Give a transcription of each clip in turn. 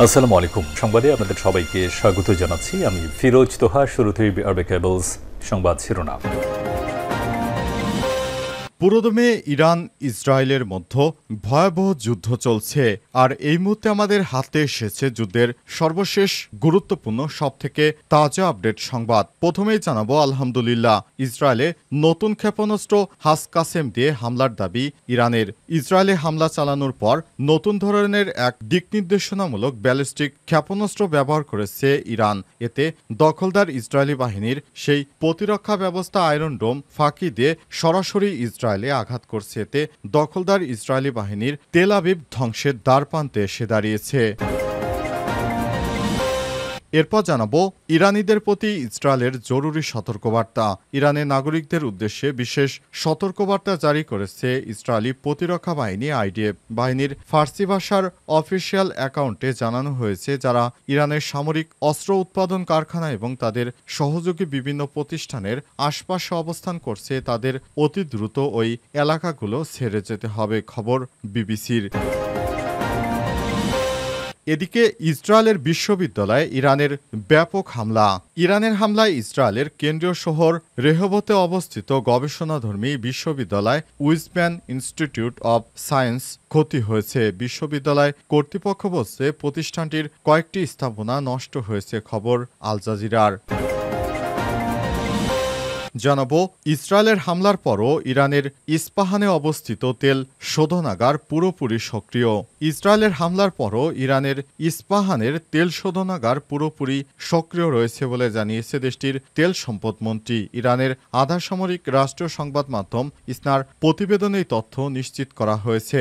আসসালামু আলাইকুম। সংবাদে আপনাদের সবাইকে স্বাগত জানাচ্ছি। আমি ফিরোজ তোহা। শুরুতেই আরবে কেবলস সংবাদ শিরোনাম। পুরোদমে ইরান ইসরায়েলের মধ্যে ভয়াবহ যুদ্ধ চলছে, আর এই মুহূর্তে আমাদের হাতে এসেছে যুদ্ধের সর্বশেষ গুরুত্বপূর্ণ সবথেকে তাজা আপডেট সংবাদ। প্রথমেই জানাবো আলহামদুলিল্লাহ, ইসরায়েলে নতুন ক্ষেপণাস্ত্র হাসকাসেম দিয়ে হামলার দাবি ইরানের। ইসরায়েলে হামলা চালানোর পর নতুন ধরনের এক দিকনির্দেশনামূলক ব্যালিস্টিক ক্ষেপণাস্ত্র ব্যবহার করেছে ইরান। এতে দখলদার ইসরায়েলি বাহিনীর সেই প্রতিরক্ষা ব্যবস্থা আয়রন ডোম ফাঁকি দিয়ে সরাসরি ইসরায়েলে আঘাত করছে। এতে দখলদার ইসরায়েলি বাহিনীর তেল আবিব ধ্বংসের দ্বারপ্রান্তে এসে দাঁড়িয়েছে। এরপর জানাবো ইরানিদের প্রতি ইসরায়েলের জরুরি সতর্কবার্তা। ইরানের নাগরিকদের উদ্দেশ্যে বিশেষ সতর্কবার্তা জারি করেছে ইসরায়েলি প্রতিরক্ষা বাহিনী আইডিএফ। বাহিনীর ফার্সি ভাষার অফিসিয়াল অ্যাকাউন্টে জানানো হয়েছে, যারা ইরানের সামরিক অস্ত্র উৎপাদন কারখানা এবং তাদের সহযোগী বিভিন্ন প্রতিষ্ঠানের আশপাশে অবস্থান করছে, তাদের অতি দ্রুত ওই এলাকাগুলো ছেড়ে যেতে হবে। খবর বিবিসির। এদিকে ইসরায়েলের বিশ্ববিদ্যালয়ে ইরানের ব্যাপক হামলা। ইরানের হামলায় ইসরায়েলের কেন্দ্রীয় শহর রেহবতে অবস্থিত গবেষণাধর্মী বিশ্ববিদ্যালয় উইজম্যান ইনস্টিটিউট অব সায়েন্স ক্ষতি হয়েছে। বিশ্ববিদ্যালয় কর্তৃপক্ষ বলছে প্রতিষ্ঠানটির কয়েকটি স্থাপনা নষ্ট হয়েছে। খবর আল জাজিরার। জানাবো ইসরায়েলের হামলার পরও ইরানের ইস্পাহানে অবস্থিত তেল শোধনাগার পুরোপুরি সক্রিয়। ইসরায়েলের হামলার পরও ইরানের ইস্পাহানের তেল শোধনাগার পুরোপুরি সক্রিয় রয়েছে বলে জানিয়েছে দেশটির তেল সম্পদ মন্ত্রী। ইরানের আধা সামরিক রাষ্ট্রীয় সংবাদ মাধ্যম ইসনার প্রতিবেদনে এই তথ্য নিশ্চিত করা হয়েছে।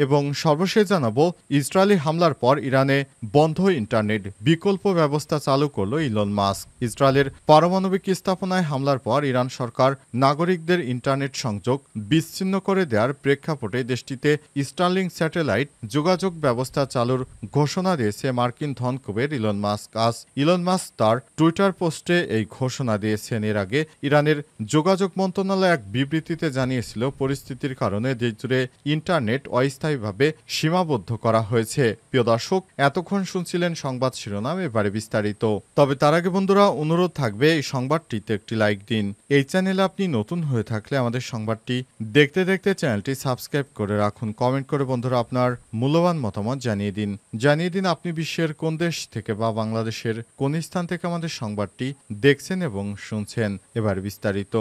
এবং সর্বশেষ জানাবো ইসরায়েলি হামলার পর ইরানে বন্ধ ইন্টারনেট, বিকল্প ব্যবস্থা চালু করল ইলন মাস্ক। ইসরায়েলের পারমাণবিক স্থাপনায় হামলার পর ইরান সরকার নাগরিকদের ইন্টারনেট সংযোগ বিচ্ছিন্ন করে দেওয়ার প্রেক্ষাপটে দেশটিতে স্টারলিং স্যাটেলাইট যোগাযোগ ব্যবস্থা চালুর ঘোষণা দিয়েছে মার্কিন ধনকুবের ইলন মাস্ক। আজ ইলন মাস্ক তার টুইটার পোস্টে এই ঘোষণা দিয়েছেন। এর আগে ইরানের যোগাযোগ মন্ত্রণালয় এক বিবৃতিতে জানিয়েছিল, পরিস্থিতির কারণে দেশজুড়ে ইন্টারনেট অস্থায়ীভাবে সীমাবদ্ধ করা হয়েছে। প্রিয় দর্শক, এতক্ষণ শুনছিলেন সংবাদ শিরোনাম, এবারে বিস্তারিত। তবে তার আগে বন্ধুরা, অনুরোধ থাকবে এই সংবাদটিতে একটি লাইক দিন। এই চ্যানেলে আপনি নতুন হয়ে থাকলে আমাদের সংবাদটি দেখতে দেখতে চ্যানেলটি সাবস্ক্রাইব করে রাখুন। কমেন্ট করে বন্ধুরা আপনার মূল্যবান মতামত জানিয়ে দিন আপনি বিশ্বের কোন দেশ থেকে বা বাংলাদেশের কোন স্থান থেকে আমাদের সংবাদটি দেখছেন এবং শুনছেন। এবার বিস্তারিত।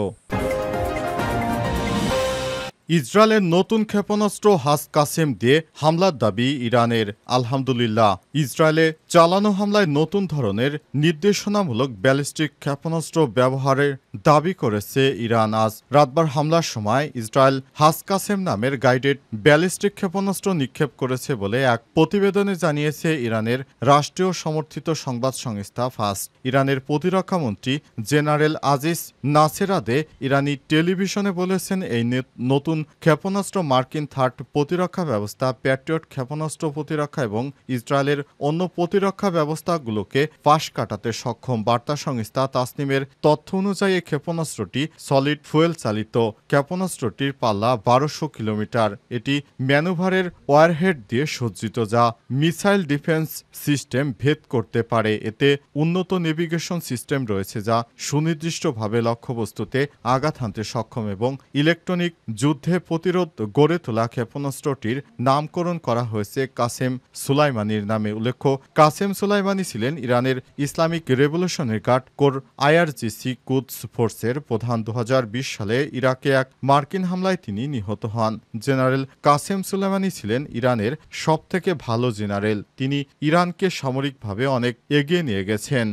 ইসরায়েলের নতুন ক্ষেপণাস্ত্র হাসকাসেম দিয়ে হামলার দাবি ইরানের। আলহামদুলিল্লাহ, ইসরায়েলে চালানো হামলায় নতুন ধরনের নির্দেশনামূলক ব্যালিস্টিক ক্ষেপণাস্ত্র ব্যবহারের দাবি করেছে ইরান। আজ রাতবার হামলার সময় ইসরায়েল হাসকাসেম নামের গাইডেড ব্যালিস্টিক ক্ষেপণাস্ত্র নিক্ষেপ করেছে বলে এক প্রতিবেদনে জানিয়েছে ইরানের রাষ্ট্রীয় সমর্থিত সংবাদ সংস্থা ফাস। ইরানের প্রতিরক্ষা মন্ত্রী জেনারেল আজিজ নাসেরাদে ইরানি টেলিভিশনে বলেছেন, এই নতুন ক্ষেপণাস্ত্র মার্কিন থার্ড প্রতিরক্ষা ব্যবস্থা, প্যাট্রিয়ট ক্ষেপণাস্ত্র প্রতিরক্ষা এবং ইসরায়েলের অন্য প্রতিরক্ষা ব্যবস্থাগুলোকে পাশ কাটাতে সক্ষম। বার্তা সংস্থা তাসনিমের তথ্য অনুযায়ী এই ক্ষেপণাস্ত্রটি সলিড ফুয়েল চালিত। ক্ষেপণাস্ত্রটির পাল্লা 1200 কিলোমিটার। এটি ম্যানুভারের ওয়ারহেড দিয়ে সজ্জিত, যা মিসাইল ডিফেন্স সিস্টেম ভেদ করতে পারে। এতে উন্নত নেভিগেশন সিস্টেম রয়েছে, যা সুনির্দিষ্টভাবে লক্ষ্যবস্তুতে আঘাত হানতে সক্ষম এবং ইলেকট্রনিক যুদ্ধে প্রতিরোধ গড়ে তোলা। ক্ষেপণাস্ত্রটির নামকরণ করা হয়েছে কাসেম সুলাইমানির নামে। উল্লেখ্য, কাসেম সুলাইমানি ছিলেন ইরানের Islamic Revolutionary Guard Corps IRGC Quds ফোর্সের প্রধান। 2020 সালে ইরাকে এক মার্কিন হামলায় তিনি নিহত হন। জেনারেল কাসেম সুলাইমানি ছিলেন ইরানের সবথেকে ভালো জেনারেল। তিনি ইরানকে সামরিকভাবে অনেক এগিয়ে নিয়ে গেছেন।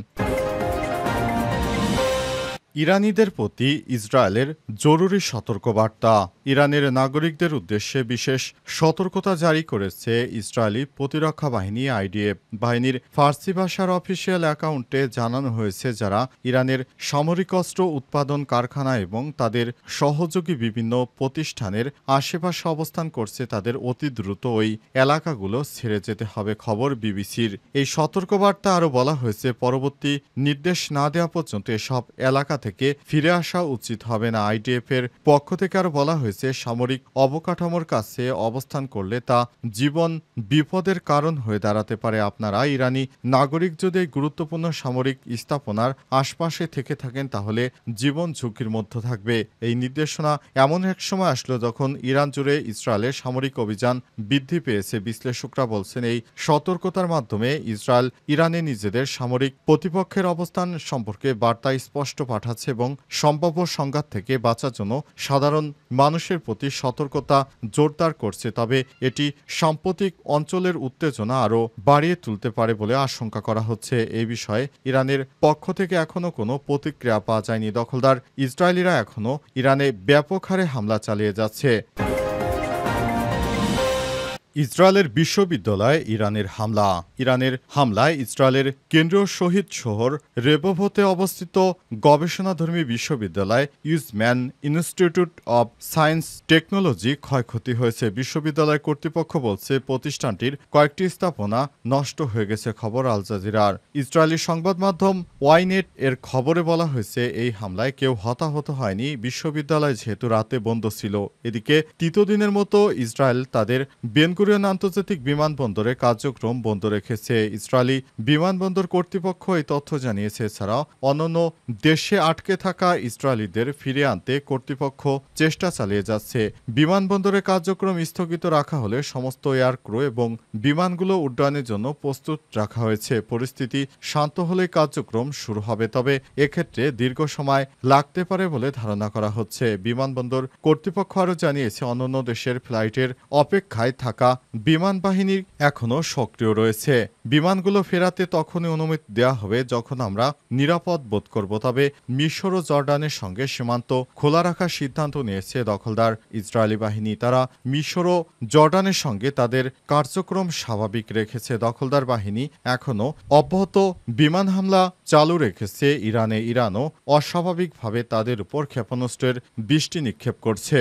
ইরানিদের প্রতি ইসরায়েলের জরুরি সতর্কবার্তা। ইরানের নাগরিকদের উদ্দেশ্যে বিশেষ সতর্কতা জারি করেছে ইসরায়েলি প্রতিরক্ষা বাহিনী আইডিএফ। বাহিনীর ফার্সি ভাষার অফিসিয়াল অ্যাকাউন্টে জানানো হয়েছে, যারা ইরানের সামরিক অস্ত্র উৎপাদন কারখানা এবং তাদের সহযোগী বিভিন্ন প্রতিষ্ঠানের আশেপাশে অবস্থান করছে, তাদের অতি দ্রুত ওই এলাকাগুলো ছেড়ে যেতে হবে। খবর বিবিসির। এই সতর্কবার্তা আরও বলা হয়েছে, পরবর্তী নির্দেশ না দেওয়া পর্যন্ত এসব এলাকা থেকে ফিরে আসা উচিত হবে না। আইডিএফ এর পক্ষ থেকে আরও বলা হয়েছে, সামরিক অবকাঠামোর কাছে অবস্থান করলে তা জীবন বিপদের কারণ হয়ে দাঁড়াতে পারে। আপনারা ইরানি নাগরিক যদি এই গুরুত্বপূর্ণ সামরিক স্থাপনার আশপাশে থেকে থাকেন তাহলে জীবন ঝুঁকির মধ্যে থাকবে। এই নির্দেশনা এমন এক সময় আসলো যখন ইরান জুড়ে ইসরায়েলের সামরিক অভিযান বৃদ্ধি পেয়েছে। বিশ্লেষকরা বলছেন, এই সতর্কতার মাধ্যমে ইসরায়েল ইরানে নিজেদের সামরিক প্রতিপক্ষের অবস্থান সম্পর্কে বার্তা স্পষ্ট পাঠাচ্ছে এবং সম্ভাব্য সংঘাত থেকে বাঁচার জন্য সাধারণ মানুষের প্রতি সতর্কতা জোরদার করছে। তবে এটি সাম্প্রতিক অঞ্চলের উত্তেজনা আরও বাড়িয়ে তুলতে পারে বলে আশঙ্কা করা হচ্ছে। এই বিষয়ে ইরানের পক্ষ থেকে এখনও কোনো প্রতিক্রিয়া পাওয়া যায়নি। দখলদার ইসরায়েলিরা এখনও ইরানে ব্যাপক হারে হামলা চালিয়ে যাচ্ছে। ইসরায়েলের বিশ্ববিদ্যালয়ে ইরানের হামলা। ইরানের হামলায় ইসরায়েলের কেন্দ্রীয় শহীদ শহর রেবভতে অবস্থিত গবেষণাধর্মী বিশ্ববিদ্যালয় ইউজম্যান ইনস্টিটিউট অব সায়েন্স টেকনোলজি ক্ষয়ক্ষতি হয়েছে। বিশ্ববিদ্যালয় কর্তৃপক্ষ বলছে প্রতিষ্ঠানটির কয়েকটি স্থাপনা নষ্ট হয়ে গেছে। খবর আল জাজিরার। ইসরায়েলি সংবাদ মাধ্যম ওয়াইনেট এর খবরে বলা হয়েছে, এই হামলায় কেউ হতাহত হয়নি। বিশ্ববিদ্যালয় যেহেতু রাতে বন্ধ ছিল। এদিকে তৃতীয় দিনের মতো ইসরায়েল তাদের বেনগুরিয়ন আন্তর্জাতিক বিমানবন্দরে কার্যক্রম বন্ধ রেখেছে। ইসরায়েলি বিমানবন্দর কর্তৃপক্ষ এই তথ্য জানিয়েছে। এছাড়াও অন্যান্য দেশে আটকে থাকা ইসরায়েলিদের ফিরিয়ে আনতে কর্তৃপক্ষ চেষ্টা চালিয়ে যাচ্ছে। বিমানবন্দরে কার্যক্রম স্থগিত রাখা হলে সমস্ত এয়ার ক্রু এবং বিমানগুলো উড্ডয়নের জন্য প্রস্তুত রাখা হয়েছে। পরিস্থিতি শান্ত হলে কার্যক্রম শুরু হবে, তবে এক্ষেত্রে দীর্ঘ সময় লাগতে পারে বলে ধারণা করা হচ্ছে। বিমানবন্দর কর্তৃপক্ষ আরও জানিয়েছে, অন্যান্য দেশের ফ্লাইটের অপেক্ষায় থাকা বিমান বাহিনী এখনও সক্রিয় রয়েছে। বিমানগুলো ফেরাতে তখনই অনুমতি দেওয়া হবে যখন আমরা নিরাপদ বোধ করব। তবে মিশর ও জর্ডানের সঙ্গে সীমান্ত খোলা রাখার সিদ্ধান্ত নিয়েছে দখলদার ইসরায়েলি বাহিনী। তারা মিশর ও জর্ডানের সঙ্গে তাদের কার্যক্রম স্বাভাবিক রেখেছে। দখলদার বাহিনী এখনও অব্যাহত বিমান হামলা চালু রেখেছে। ইরানও অস্বাভাবিকভাবে তাদের উপর ক্ষেপণাস্ত্রের বৃষ্টি নিক্ষেপ করছে।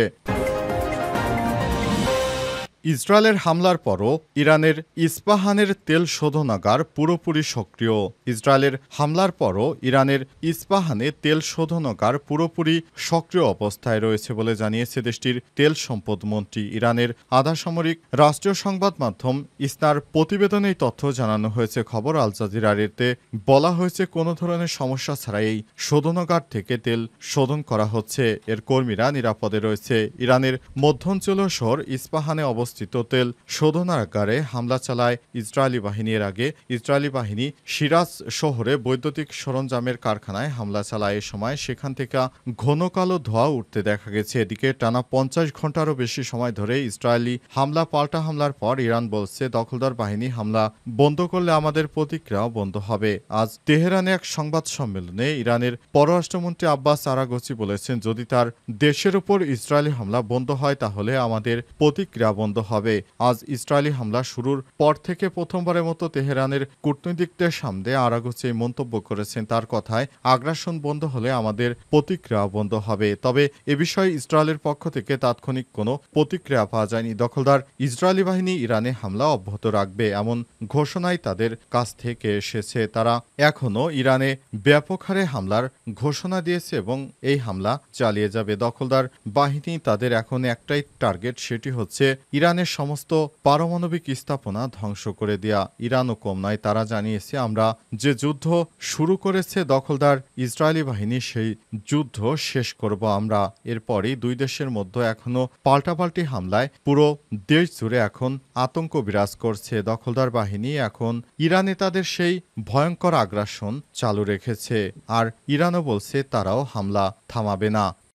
ইসরায়েলের হামলার পরও ইরানের ইস্পাহানের তেল শোধনাগার পুরোপুরি সক্রিয়। ইসরায়েলের হামলার পরও ইরানের ইস্পাহানে তেল শোধনাগার পুরোপুরি সক্রিয় অবস্থায় রয়েছে বলে জানিয়েছে দেশটির তেল সম্পদ মন্ত্রী। ইরানের আধা সামরিক রাষ্ট্রীয় সংবাদ মাধ্যম ইসনার প্রতিবেদনে এই তথ্য জানানো হয়েছে। খবর আল জাজিরার। এতে বলা হয়েছে, কোনো ধরনের সমস্যা ছাড়াই এই শোধনাগার থেকে তেল শোধন করা হচ্ছে। এর কর্মীরা নিরাপদে রয়েছে। ইরানের মধ্যাঞ্চলীয় শহর ইস্পাহানে অবস্থিত তেল শোধনাগারে হামলা চালায় ইসরায়েলি বাহিনী। এর আগে ইসরায়েলি বাহিনী সিরাজ শহরে বৈদ্যুতিক সরঞ্জামের কারখানায় হামলা চালায়। এ সময় সেখান থেকে ঘন কালো ধোঁয়া উঠতে দেখা গেছে। এদিকে টানা 50 ঘন্টারও বেশি সময় ধরে ইসরায়েলি হামলা পাল্টা হামলার পর ইরান বলছে, দখলদার বাহিনী হামলা বন্ধ করলে আমাদের প্রতিক্রিয়াও বন্ধ হবে। আজ তেহরানে এক সংবাদ সম্মেলনে ইরানের পররাষ্ট্রমন্ত্রী আব্বাস আরাগচি বলেছেন, যদি তার দেশের উপর ইসরায়েলি হামলা বন্ধ হয় তাহলে আমাদের প্রতিক্রিয়া বন্ধ হবে। আজ ইসরায়েলি হামলা শুরুর পর থেকে প্রথমবারের মতো তেহরানের কূটনীতিকদের সামনে আরাগচি মন্তব্য করেছেন। তার কথায়, আগ্রাসন বন্ধ হলে আমাদের প্রতিক্রিয়া বন্ধ হবে। তবে এ বিষয়ে ইসরায়েলের পক্ষ থেকে তাৎক্ষণিক কোনো প্রতিক্রিয়া পাওয়া যায়নি। দখলদার ইসরায়েলি বাহিনী ইরানে হামলা অব্যাহত রাখবে এমন ঘোষণাই তাদের কাছ থেকে এসেছে। তারা এখনও ইরানে ব্যাপক হারে হামলার ঘোষণা দিয়েছে এবং এই হামলা চালিয়ে যাবে। দখলদার বাহিনী তাদের এখন একটাই টার্গেট, সেটি হচ্ছে ইরানের সমস্ত পারমাণবিক স্থাপনা ধ্বংস করে দেয়া। ইরানও কম নয়। তারা জানিয়েছে, আমরা যে যুদ্ধ শুরু করেছে দখলদার ইসরায়েলি বাহিনী, সেই যুদ্ধ শেষ করব আমরা। এরপরই দুই দেশের মধ্যে এখনও পাল্টাপাল্টি হামলায় পুরো দেশ জুড়ে এখন আতঙ্ক বিরাজ করছে। দখলদার বাহিনী এখন ইরানে তাদের সেই ভয়ঙ্কর আগ্রাসন চালু রেখেছে, আর ইরানও বলছে তারাও হামলা থামাবে না।